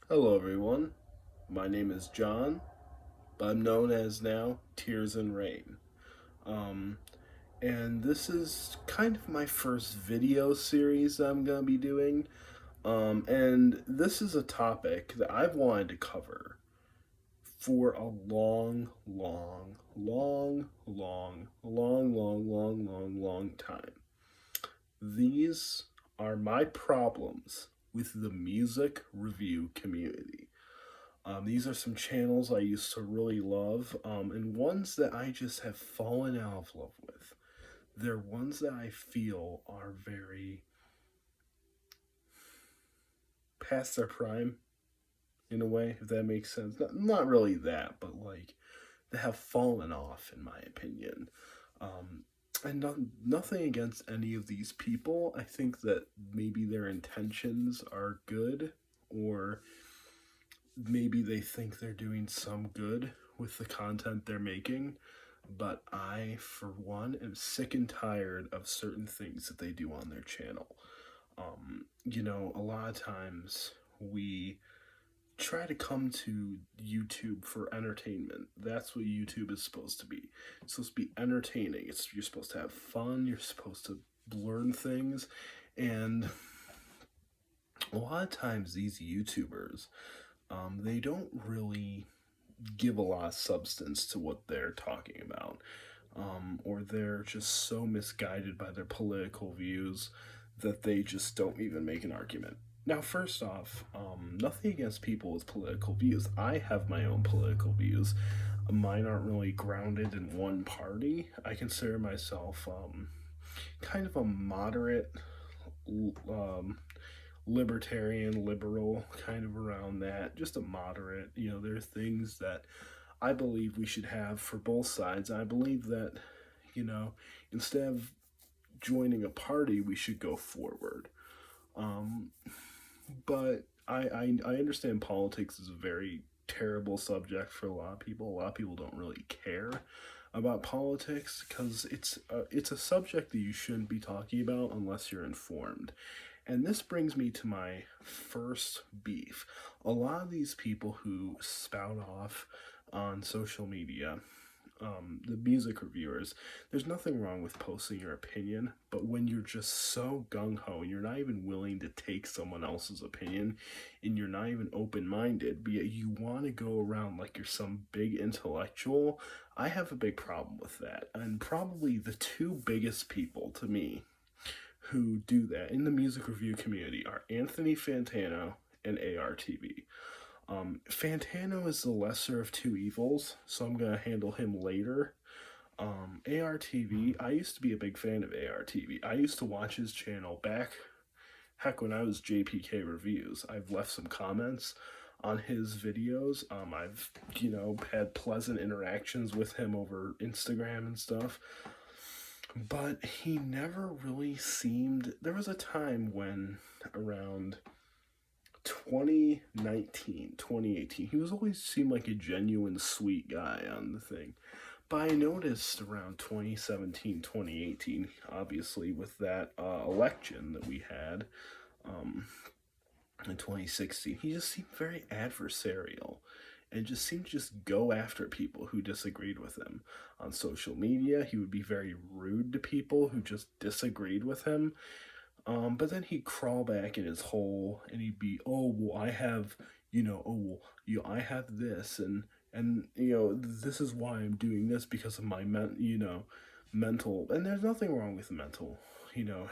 Hello, everyone. My name is John, but I'm known as now Tears and Rain. Um, and this is kind of my first video series that I'm going to be doing. And this is a topic that I've wanted to cover for a long time. These are my problems with the music review community. These are some channels I used to really love, and ones that I just have fallen out of love with. They're ones that I feel are very past their prime, in a way, if that makes sense. Not really that, but like, they have fallen off, in my opinion. Um, and nothing against any of these people. I think that maybe their intentions are good, or maybe they think they're doing some good with the content they're making, but I, for one, am sick and tired of certain things that they do on their channel. A lot of times we try to come to YouTube for entertainment. That's what YouTube is supposed to be. It's supposed to be entertaining. You're supposed to have fun. You're supposed to learn things, and a lot of times these YouTubers, they don't really give a lot of substance to what they're talking about. Or they're just so misguided by their political views that they just don't even make an argument. Now, first off, nothing against people with political views. I have my own political views. Mine aren't really grounded in one party. I consider myself kind of a moderate, um, libertarian, liberal, kind of around that. Just a moderate. There are things that I believe we should have for both sides. I believe that, you know, instead of joining a party, we should go forward. Um, but I understand politics is a very terrible subject for a lot of people. A lot of people don't really care about politics because it's a subject that you shouldn't be talking about unless you're informed. And this brings me to my first beef. A lot of these people who spout off on social media, the music reviewers, there's nothing wrong with posting your opinion, but when you're just so gung ho and you're not even willing to take someone else's opinion and you're not even open minded, but yet you want to go around like you're some big intellectual, I have a big problem with that. And probably the two biggest people to me who do that in the music review community are Anthony Fantano and ARTV. Fantano is the lesser of two evils, so I'm gonna handle him later. ARTV, I used to be a big fan of ARTV. I used to watch his channel back, heck, when I was JPK Reviews. I've left some comments on his videos. I've, had pleasant interactions with him over Instagram and stuff. But he never really seemed. There was a time when, around 2019, 2018, he was always seemed like a genuine sweet guy on the thing. But I noticed around 2017, 2018, obviously with that election that we had um, in 2016, he just seemed very adversarial and just seemed to just go after people who disagreed with him. On social media, he would be very rude to people who just disagreed with him. But then he'd crawl back in his hole and he'd be, oh well, I have, I have this, and this is why I'm doing this because of my mental. And there's nothing wrong with mental,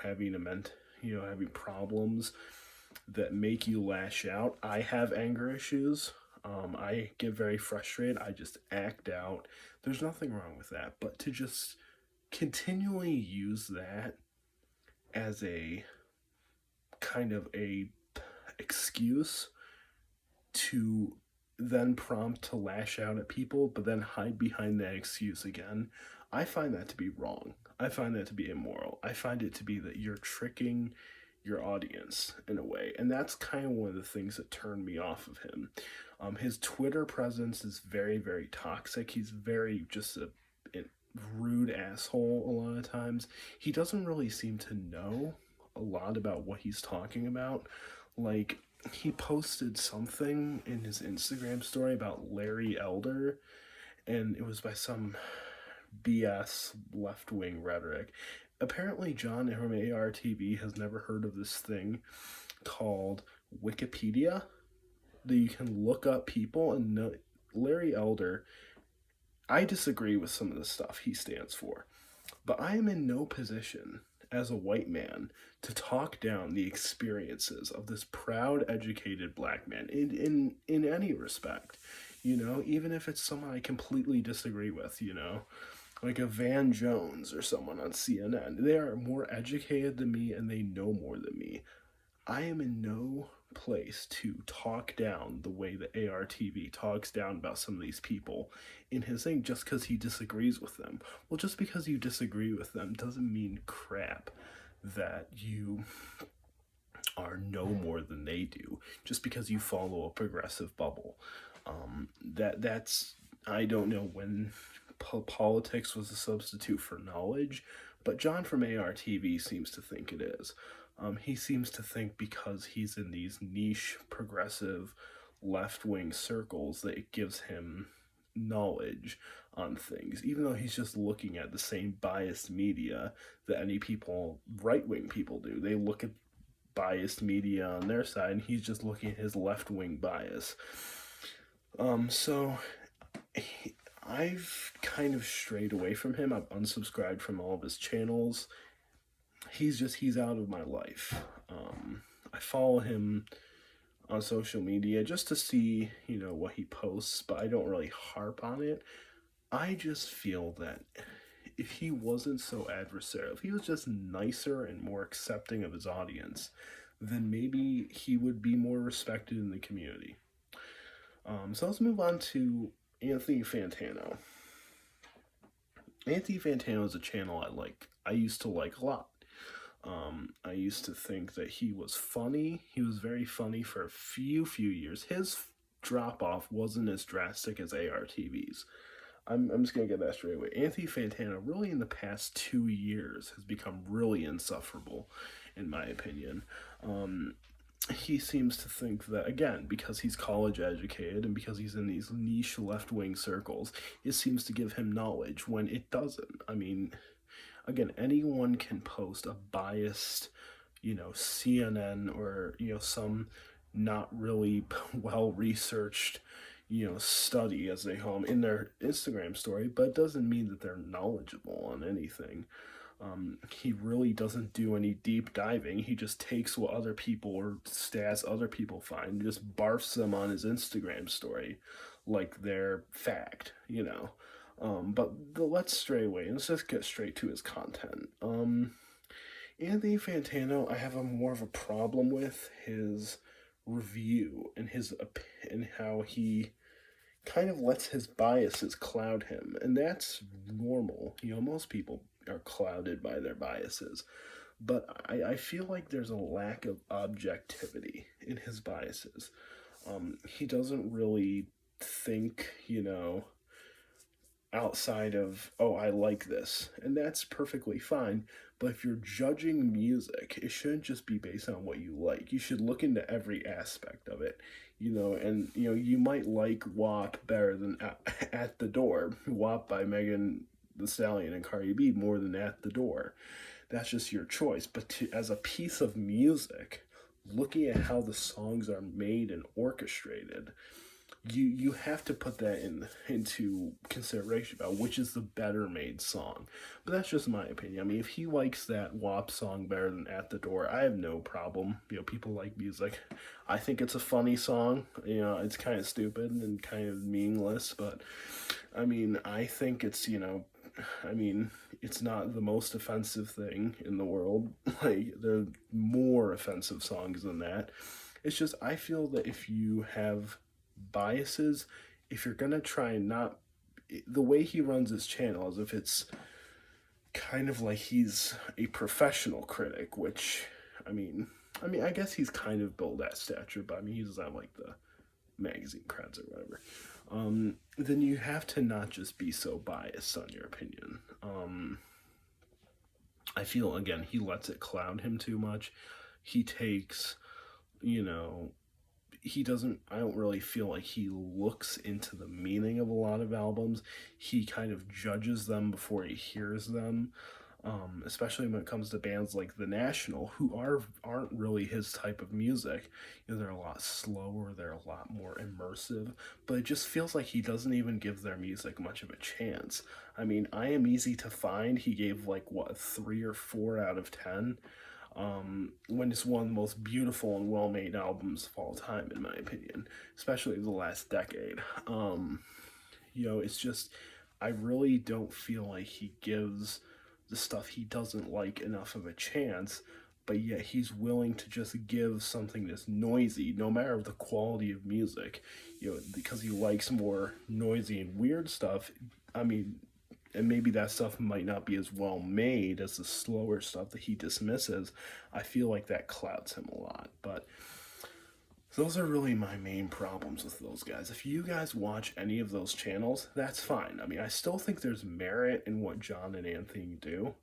having having problems that make you lash out. I have anger issues. I get very frustrated. I just act out. There's nothing wrong with that. But to just continually use that as a kind of a excuse to then prompt to lash out at people, but then hide behind that excuse again, I find that to be wrong. I find that to be immoral. I find it to be that you're tricking your audience in a way. And that's kind of one of the things that turned me off of him. His Twitter presence is very, very toxic. He's very just a rude asshole a lot of times. He doesn't really seem to know a lot about what he's talking about. Like, he posted something in his Instagram story about Larry Elder, and it was by some BS left wing rhetoric. Apparently, John from ARTV has never heard of this thing called Wikipedia, that you can look up people and know. Larry Elder, I disagree with some of the stuff he stands for, but I am in no position as a white man to talk down the experiences of this proud, educated black man in any respect. Even if it's someone I completely disagree with, like a Van Jones or someone on CNN. They are more educated than me and they know more than me. I am in no place to talk down the way that ARTV talks down about some of these people in his thing just because he disagrees with them. Well, just because you disagree with them doesn't mean crap that you are no more than they do just because you follow a progressive bubble. That's I don't know when politics was a substitute for knowledge, but John from ARTV seems to think it is. He seems to think because he's in these niche progressive left wing circles that it gives him knowledge on things, even though he's just looking at the same biased media that any people, right wing people, do. They look at biased media on their side, and he's just looking at his left wing bias. So I've kind of strayed away from him. I've unsubscribed from all of his channels. He's out of my life. I follow him on social media just to see, what he posts, but I don't really harp on it. I just feel that if he wasn't so adversarial, if he was just nicer and more accepting of his audience, then maybe he would be more respected in the community. So let's move on to Anthony Fantano. Anthony Fantano is a channel I used to like a lot. I used to think that he was funny. He was very funny for a few years. His drop off wasn't as drastic as ARTV's. I'm just going to get that straight away. Anthony Fantano, really in the past 2 years, has become really insufferable, in my opinion. He seems to think that, again, because he's college educated and because he's in these niche left-wing circles, it seems to give him knowledge when it doesn't. I mean, again, anyone can post a biased, CNN or, some not really well-researched, study, as they call them, in their Instagram story, but it doesn't mean that they're knowledgeable on anything. He really doesn't do any deep diving. He just takes what other people or stats other people find and just barfs them on his Instagram story like they're fact, But let's stray away and let's just get straight to his content. Anthony Fantano, I have more of a problem with his review and and how he kind of lets his biases cloud him, and that's normal. Most people are clouded by their biases, but I feel like there's a lack of objectivity in his biases. He doesn't really think, outside of, oh, I like this, and that's perfectly fine. But if you're judging music, it shouldn't just be based on what you like. You should look into every aspect of it, and you might like WAP better than At the Door, WAP by Megan Thee Stallion and Cardi B, more than At the Door. That's just your choice. But as a piece of music, looking at how the songs are made and orchestrated, you have to put that into consideration about which is the better made song. But that's just my opinion. I mean, if he likes that WAP song better than At the Door, I have no problem. People like music. I think it's a funny song. It's kind of stupid and kind of meaningless, but I mean, I think it's, it's not the most offensive thing in the world. There are more offensive songs than that. It's just, I feel that if you have biases, if you're gonna try and not, the way he runs his channel as if it's kind of like he's a professional critic, which I guess he's kind of built that stature, but he doesn't have like the magazine creds or whatever. Then you have to not just be so biased on your opinion. I feel, again, he lets it cloud him too much. He takes, he doesn't, I don't really feel like he looks into the meaning of a lot of albums. He kind of judges them before he hears them. Especially when it comes to bands like The National, who aren't really his type of music. You know, they're a lot slower, they're a lot more immersive, but it just feels like he doesn't even give their music much of a chance. I mean, I Am Easy to Find, he gave like what, 3 or 4 out of 10, when it's one of the most beautiful and well made albums of all time, in my opinion, especially the last decade. It's just, I really don't feel like he gives the stuff he doesn't like enough of a chance, but yet he's willing to just give something that's noisy, no matter the quality of music, because he likes more noisy and weird stuff. I mean, and maybe that stuff might not be as well made as the slower stuff that he dismisses. I feel like that clouds him a lot. But those are really my main problems with those guys. If you guys watch any of those channels, that's fine. I mean, I still think there's merit in what John and Anthony do.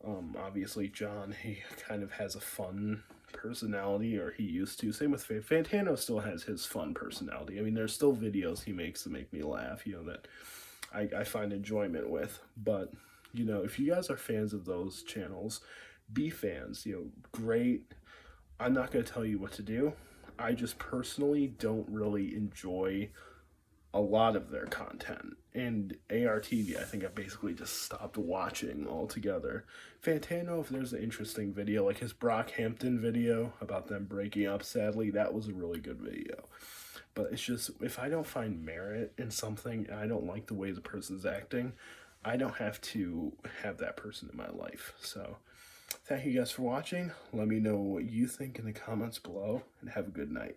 Obviously, John, he kind of has a fun personality, or he used to. Same with Fantano still has his fun personality. I mean, there's still videos he makes that make me laugh, that I find enjoyment with. But, if you guys are fans of those channels, be fans. Great. I'm not going to tell you what to do. I just personally don't really enjoy a lot of their content. And ARTV, I think I basically just stopped watching altogether. Fantano, if there's an interesting video, like his Brockhampton video about them breaking up, sadly, that was a really good video. But it's just, if I don't find merit in something and I don't like the way the person's acting, I don't have to have that person in my life. So, thank you guys for watching. Let me know what you think in the comments below, and have a good night.